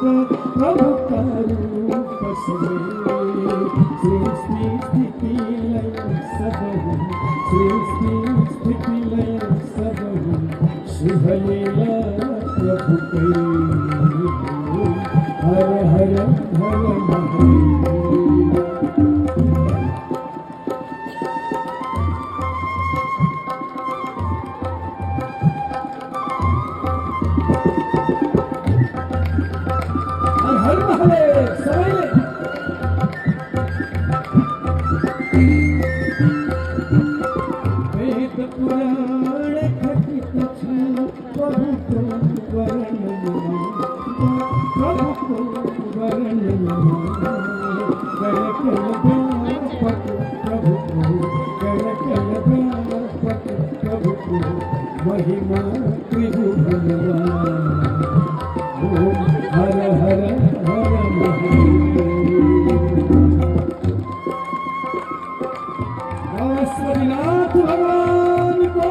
प्रभु रूप सवे सृष्टि स्थिति लय सबहु सृष्टि स्थिति लय सबहु शुभ लीला प्रभु कई हर हर हर महादेव। हर महादेव सवाले वेद पुराण खटित प्रभु को वर्णन प्रभु को वर्णन गण व्यापक प्रभु को गण व्यापक प्रभु को महिमा त्रिभुवन हर हर हर महादेव भगवान को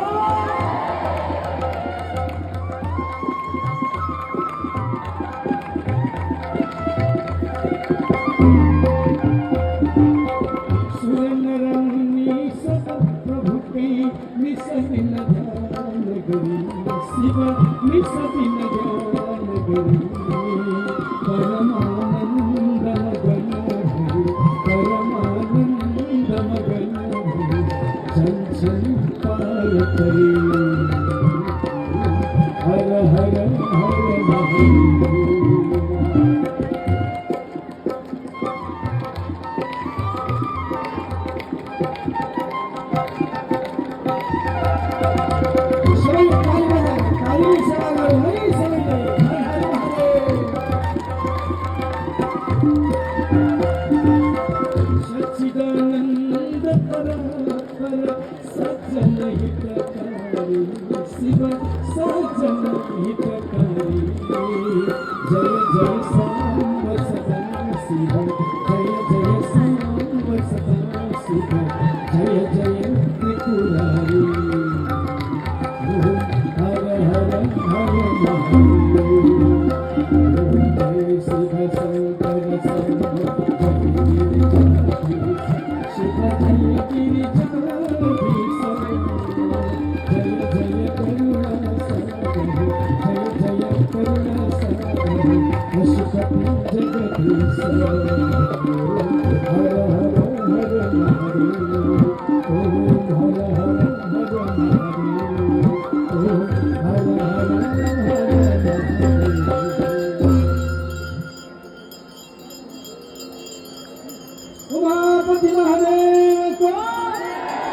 सुरन रंगी सब प्रभु के निसदिन ध्यान गरी शिव निसदिन ध्यान गरी परमानंद मगन हरि परमानंद मगन हरि चंचल पार करी हर हर हर महादेव। सच्चिदानंद परात्पर सज्जन हितकारी शिव सज्जन हितकारी जय जय सांब सदा शिव जय जय सांब सदा शिव जय जय त्रिपुरारी हर हर हर महादेव। जय शिव शंकर शिव जय गिरिजाधीश जय जय करुणा सागर जय जय करुणा सागर पशुपति जगदीश हर हर हर महादेव ओम हर हर हर महादेव ओम हर हर हर महादेव। उमापति महादेव।